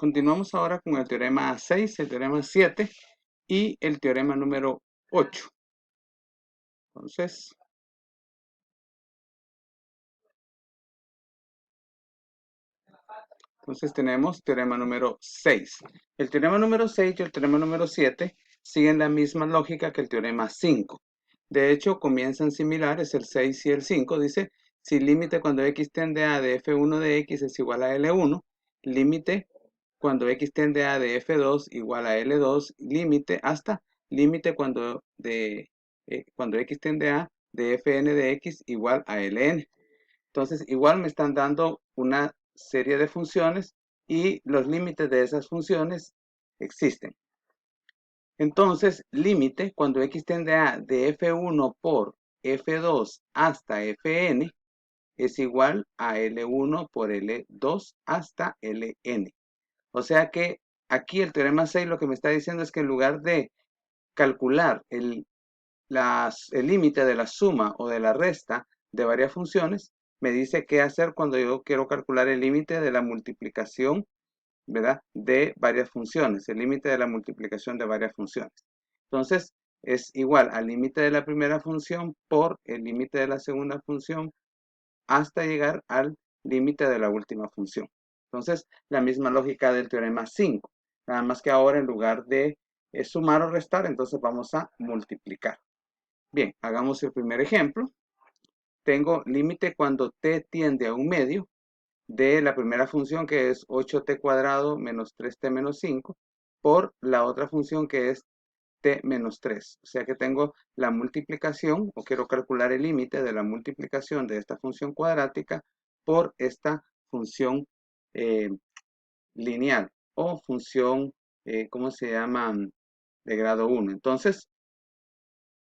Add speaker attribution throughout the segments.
Speaker 1: Continuamos ahora con el teorema 6, el teorema 7 y el teorema número 8. Entonces tenemos teorema número 6. El teorema número 6 y el teorema número 7 siguen la misma lógica que el teorema 5. De hecho, comienzan similares el 6 y el 5. Dice, si límite cuando x tiende a de f1 de x es igual a L1, límite cuando x tiende a de f2 igual a L2, límite hasta límite cuando x tiende a de fn de x igual a Ln. Entonces, igual me están dando una serie de funciones y los límites de esas funciones existen. Entonces, límite cuando x tiende a de f1 por f2 hasta fn es igual a L1 por L2 hasta Ln. O sea que aquí el teorema 6 lo que me está diciendo es que en lugar de calcular el límite de la suma o de la resta de varias funciones, me dice qué hacer cuando yo quiero calcular el límite de la multiplicación, ¿verdad? De varias funciones, el límite de la multiplicación de varias funciones. Entonces, es igual al límite de la primera función por el límite de la segunda función hasta llegar al límite de la última función. Entonces, la misma lógica del teorema 5. Nada más que ahora en lugar de sumar o restar, entonces vamos a multiplicar. Bien, hagamos el primer ejemplo. Tengo límite cuando t tiende a un medio de la primera función que es 8t cuadrado menos 3t menos 5 por la otra función que es t menos 3. O sea que tengo la multiplicación o quiero calcular el límite de la multiplicación de esta función cuadrática por esta función lineal o función, ¿cómo se llama? De grado 1. Entonces,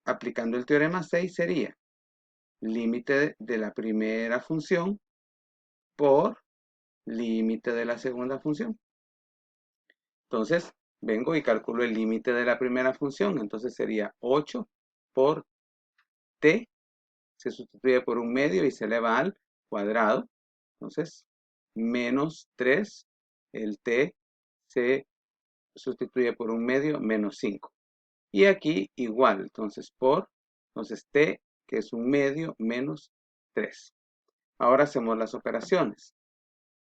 Speaker 1: aplicando el teorema 6 sería límite de la primera función por límite de la segunda función. Entonces, vengo y calculo el límite de la primera función. Entonces sería 8 por t, se sustituye por un medio y se eleva al cuadrado. Entonces, menos 3, el t se sustituye por un medio, menos 5. Y aquí igual, entonces t, que es un medio, menos 3. Ahora hacemos las operaciones.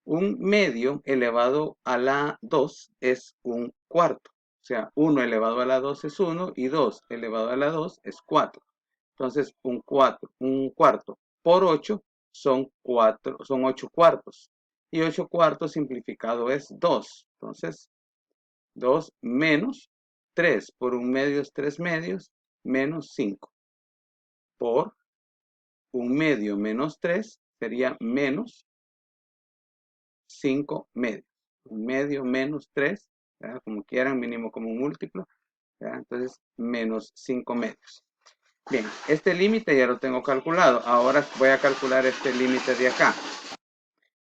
Speaker 1: Un medio elevado a la 2 es un cuarto. O sea, 1 elevado a la 2 es 1 y 2 elevado a la 2 es 4. Entonces, un cuarto por 8 son 8 cuartos. Y 8 cuartos simplificado es 2. Entonces, 2 menos 3 por un medio es 3 medios menos 5. Por un medio menos 3 sería menos 5 medios. Un medio menos 3, ¿verdad? Como quieran, mínimo como un múltiplo, ¿verdad? Entonces, menos 5 medios. Bien, este límite ya lo tengo calculado. Ahora voy a calcular este límite de acá.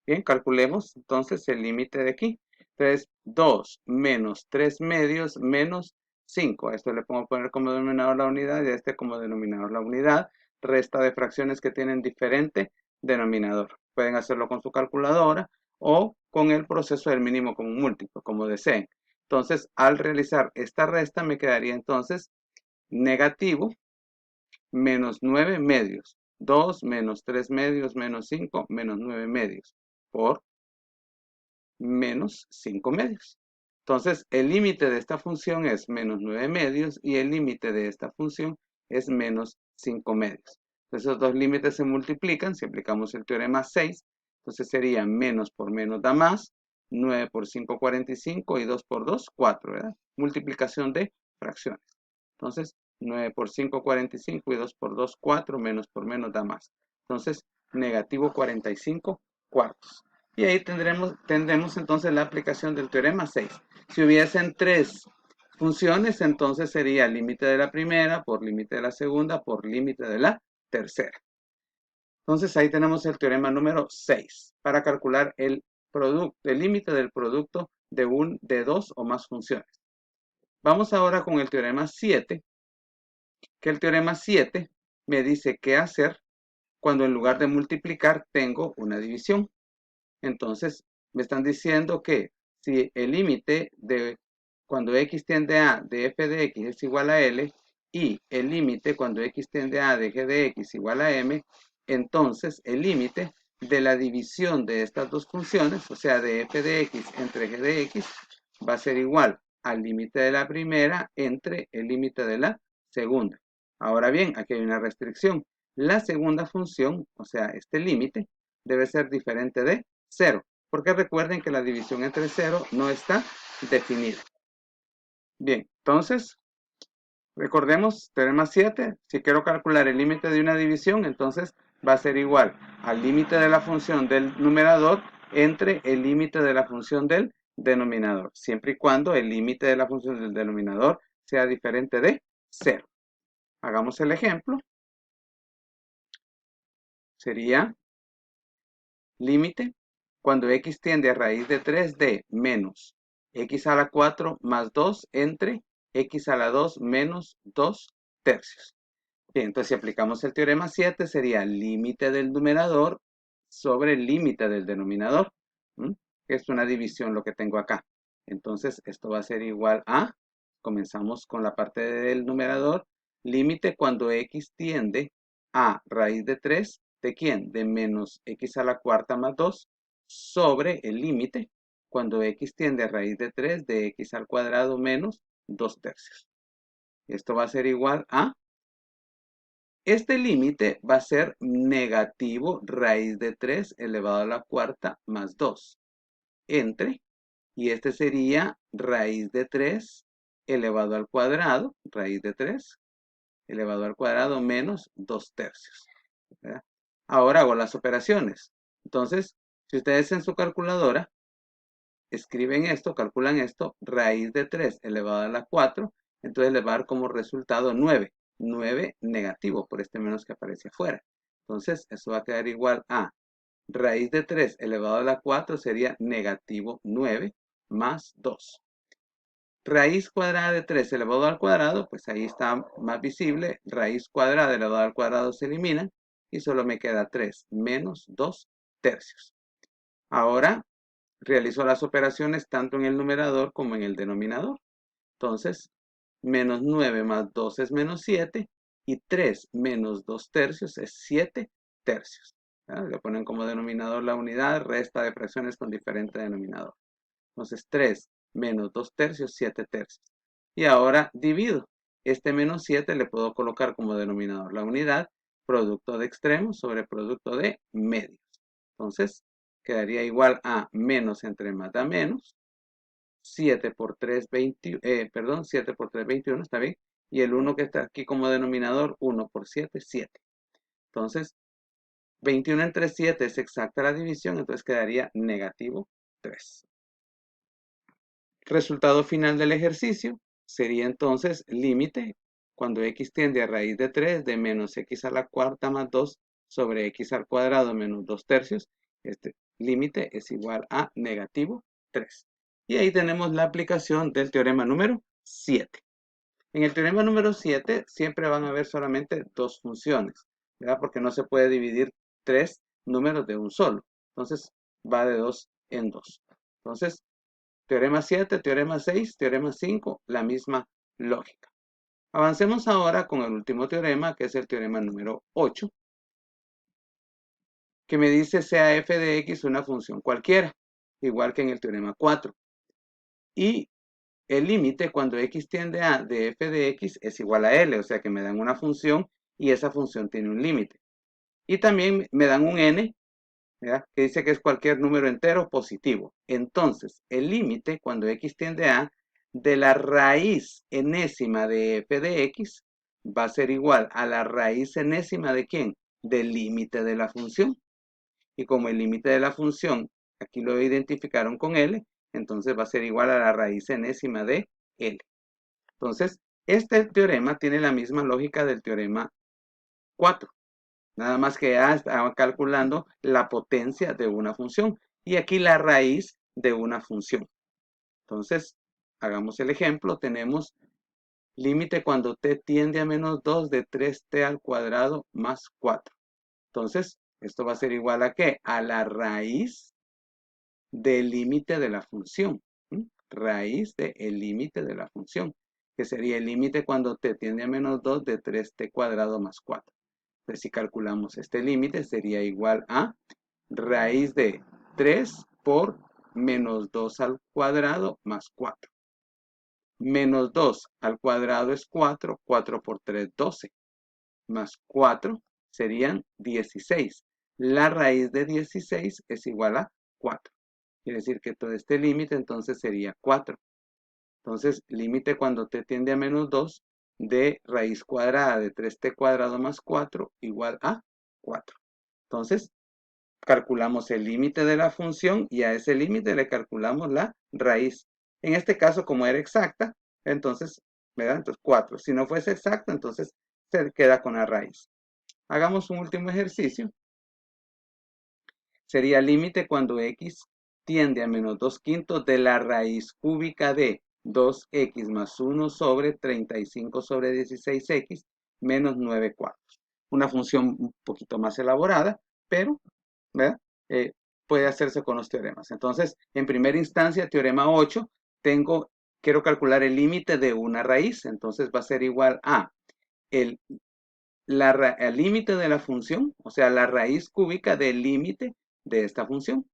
Speaker 1: Bien, calculemos entonces el límite de aquí. Entonces, 2 menos 3 medios menos 5. A esto le pongo poner como denominador la unidad y a este como denominador la unidad. Resta de fracciones que tienen diferente denominador. Pueden hacerlo con su calculadora o con el proceso del mínimo común múltiplo, como deseen. Entonces, al realizar esta resta me quedaría entonces negativo menos 9 medios. 2 menos 3 medios menos 5 menos 9 medios por menos 5 medios. Entonces, el límite de esta función es menos 9 medios y el límite de esta función es menos 5 medios. Entonces, esos dos límites se multiplican si aplicamos el teorema 6. Entonces, sería menos por menos da más. 9 por 5, 45 y 2 por 2, 4, ¿verdad? Multiplicación de fracciones. Entonces, 9 por 5, 45 y 2 por 2, 4, menos por menos da más. Entonces, negativo 45 cuartos. Y ahí tendremos entonces la aplicación del teorema 6. Si hubiesen tres funciones, entonces sería límite de la primera por límite de la segunda por límite de la tercera. Entonces ahí tenemos el teorema número 6 para calcular el límite del producto de dos o más funciones. Vamos ahora con el teorema 7, que el teorema 7 me dice qué hacer cuando en lugar de multiplicar tengo una división. Entonces, me están diciendo que si el límite de cuando x tiende a de f de x es igual a L y el límite cuando x tiende a de g de x igual a M, entonces el límite de la división de estas dos funciones, o sea, de f de x entre g de x, va a ser igual al límite de la primera entre el límite de la segunda. Ahora bien, aquí hay una restricción. La segunda función, o sea, este límite, debe ser diferente de 0, porque recuerden que la división entre 0 no está definida. Bien, entonces, recordemos, teorema 7, si quiero calcular el límite de una división, entonces va a ser igual al límite de la función del numerador entre el límite de la función del denominador, siempre y cuando el límite de la función del denominador sea diferente de 0. Hagamos el ejemplo. Sería límite cuando x tiende a raíz de 3 de menos x a la 4 más 2 entre x a la 2 menos 2 tercios. Bien, entonces si aplicamos el teorema 7 sería límite del numerador sobre el límite del denominador. Es una división lo que tengo acá. Entonces esto va a ser igual a, comenzamos con la parte del numerador, límite cuando x tiende a raíz de 3, ¿de quién? De menos x a la cuarta más 2 sobre el límite cuando x tiende a raíz de 3 de x al cuadrado menos 2 tercios. Esto va a ser igual a, este límite va a ser negativo raíz de 3 elevado a la cuarta más 2 entre, y este sería raíz de 3 elevado al cuadrado, raíz de 3 elevado al cuadrado menos 2 tercios. ¿Verdad? Ahora hago las operaciones. Entonces, si ustedes en su calculadora escriben esto, calculan esto, raíz de 3 elevado a la 4, entonces les va a dar como resultado 9. 9 negativo por este menos que aparece afuera. Entonces, eso va a quedar igual a raíz de 3 elevado a la 4 sería negativo 9 más 2. Raíz cuadrada de 3 elevado al cuadrado, pues ahí está más visible. Raíz cuadrada elevado al cuadrado se elimina y solo me queda 3 menos 2 tercios. Ahora realizo las operaciones tanto en el numerador como en el denominador. Entonces, menos 9 más 2 es menos 7 y 3 menos 2 tercios es 7 tercios. ¿Verdad? Le ponen como denominador la unidad, resta de fracciones con diferente denominador. Entonces, 3 menos 2 tercios, 7 tercios. Y ahora divido. Este menos 7 le puedo colocar como denominador la unidad, producto de extremos sobre producto de medios. Entonces, quedaría igual a menos entre más da menos. 7 por 3, 7 por 3, 21, ¿está bien? Y el 1 que está aquí como denominador, 1 por 7, 7. Entonces, 21 entre 7 es exacta la división, entonces quedaría negativo 3. Resultado final del ejercicio sería entonces límite cuando x tiende a raíz de 3 de menos x a la cuarta más 2 sobre x al cuadrado menos 2 tercios. Este límite es igual a negativo 3. Y ahí tenemos la aplicación del teorema número 7. En el teorema número 7 siempre van a haber solamente dos funciones, ¿verdad? Porque no se puede dividir tres números de un solo. Entonces va de 2 en 2. Entonces, teorema 7, teorema 6, teorema 5, la misma lógica. Avancemos ahora con el último teorema, que es el teorema número 8, que me dice sea f de x una función cualquiera, igual que en el teorema 4. Y el límite cuando x tiende a de f de x es igual a L, o sea que me dan una función y esa función tiene un límite. Y también me dan un n, ¿verdad? Que dice que es cualquier número entero positivo. Entonces, el límite cuando x tiende a de la raíz enésima de f de x va a ser igual a la raíz enésima de ¿quién? Del límite de la función. Y como el límite de la función aquí lo identificaron con L, entonces va a ser igual a la raíz enésima de L. Entonces, este teorema tiene la misma lógica del teorema 4. Nada más que ya estaba calculando la potencia de una función. Y aquí la raíz de una función. Entonces, hagamos el ejemplo. Tenemos límite cuando t tiende a menos 2 de 3t al cuadrado más 4. Entonces, esto va a ser igual a ¿qué? A la raíz del límite de la función. raíz del límite de la función, que sería el límite cuando t tiende a menos 2 de 3t cuadrado más 4. Entonces, si calculamos este límite, sería igual a raíz de 3 por menos 2 al cuadrado más 4. Menos 2 al cuadrado es 4, 4 por 3, 12, más 4 serían 16. La raíz de 16 es igual a 4. Quiere decir que todo este límite entonces sería 4. Entonces, límite cuando t tiende a menos 2 de raíz cuadrada de 3t cuadrado más 4 igual a 4. Entonces, calculamos el límite de la función y a ese límite le calculamos la raíz. En este caso, como era exacta, entonces, ¿verdad? Entonces 4. Si no fuese exacta, entonces se queda con la raíz. Hagamos un último ejercicio. Sería límite cuando x tiende a menos 2 quintos de la raíz cúbica de 2x más 1 sobre 35 sobre 16x menos 9 cuartos. Una función un poquito más elaborada, pero ¿verdad? Puede hacerse con los teoremas. Entonces, en primera instancia, teorema 8, quiero calcular el límite de una raíz. Entonces va a ser igual a el límite de la función, o sea, la raíz cúbica del límite de esta función,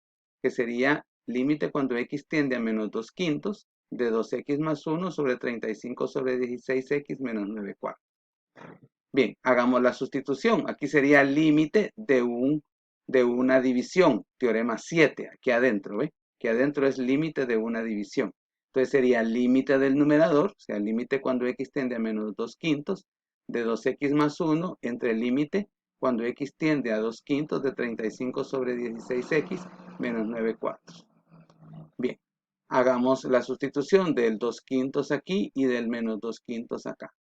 Speaker 1: que sería límite cuando x tiende a menos 2 quintos de 2x más 1 sobre 35 sobre 16x menos 9 cuartos. Bien, hagamos la sustitución. Aquí sería límite de una división, teorema 7, aquí adentro, ¿ve? Aquí adentro es límite de una división. Entonces sería límite del numerador, o sea, límite cuando x tiende a menos 2 quintos de 2x más 1 entre el límite cuando x tiende a 2 quintos de 35 sobre 16x menos 9 cuartos. Bien, hagamos la sustitución del 2 quintos aquí y del menos 2 quintos acá.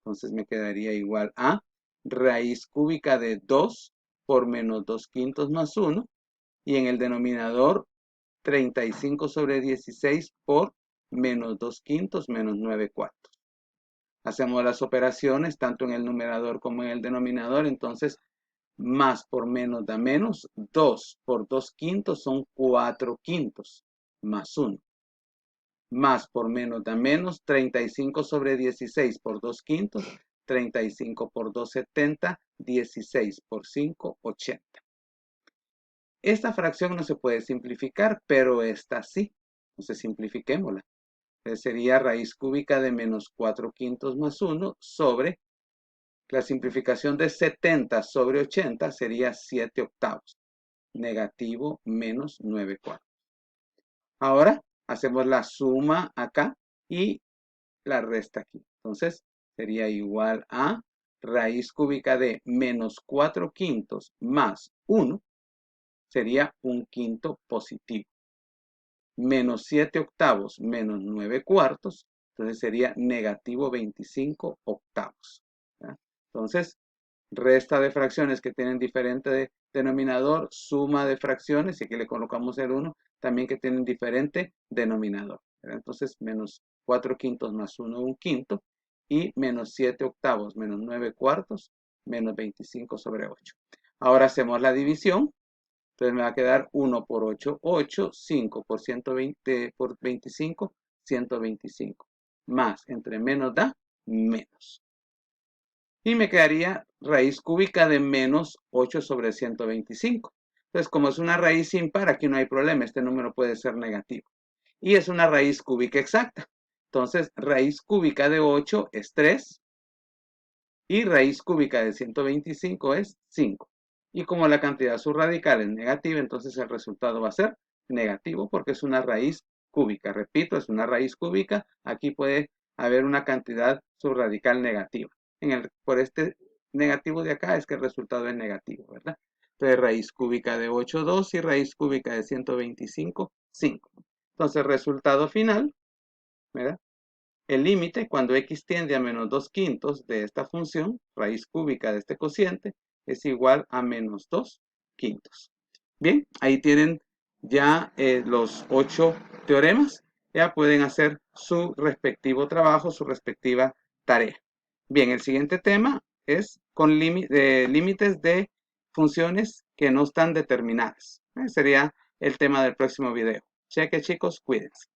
Speaker 1: Entonces me quedaría igual a raíz cúbica de 2 por menos 2 quintos más 1. Y en el denominador 35 sobre 16 por menos 2 quintos menos 9 cuartos. Hacemos las operaciones tanto en el numerador como en el denominador. Entonces más por menos da menos. 2 por 2 quintos son 4 quintos más 1. Más por menos da menos, 35 sobre 16 por 2 quintos, 35 por 2, 70, 16 por 5, 80. Esta fracción no se puede simplificar, pero esta sí. Entonces simplifiquémosla. Entonces sería raíz cúbica de menos 4 quintos más 1 sobre, la simplificación de 70 sobre 80 sería 7 octavos. Negativo menos 9 cuartos. Ahora hacemos la suma acá y la resta aquí. Entonces, sería igual a raíz cúbica de menos 4 quintos más 1, sería un quinto positivo. Menos 7 octavos menos 9 cuartos, entonces sería negativo 25 octavos. ¿Ya? Entonces, resta de fracciones que tienen diferente denominador, suma de fracciones, y aquí le colocamos el 1, también que tienen diferente denominador. ¿Verdad? Entonces, menos 4 quintos más 1, un quinto, y menos 7 octavos menos 9 cuartos, menos 25 sobre 8. Ahora hacemos la división. Entonces me va a quedar 1 por 8, 8, 5 por 120 por 25, 125. Más, entre menos da menos. Y me quedaría raíz cúbica de menos 8 sobre 125. Entonces, como es una raíz impar, aquí no hay problema, este número puede ser negativo. Y es una raíz cúbica exacta. Entonces, raíz cúbica de 8 es 3. Y raíz cúbica de 125 es 5. Y como la cantidad subradical es negativa, entonces el resultado va a ser negativo porque es una raíz cúbica. Repito, es una raíz cúbica. Aquí puede haber una cantidad subradical negativa. Por este negativo de acá es que el resultado es negativo, ¿verdad? Entonces raíz cúbica de 8, 2 y raíz cúbica de 125, 5. Entonces resultado final, ¿verdad? El límite cuando x tiende a menos 2 quintos de esta función, raíz cúbica de este cociente, es igual a menos 2 quintos. Bien, ahí tienen ya los 8 teoremas. Ya pueden hacer su respectivo trabajo, su respectiva tarea. Bien, el siguiente tema es con límites de funciones que no están determinadas. Sería el tema del próximo video. Cheque, chicos, cuídense.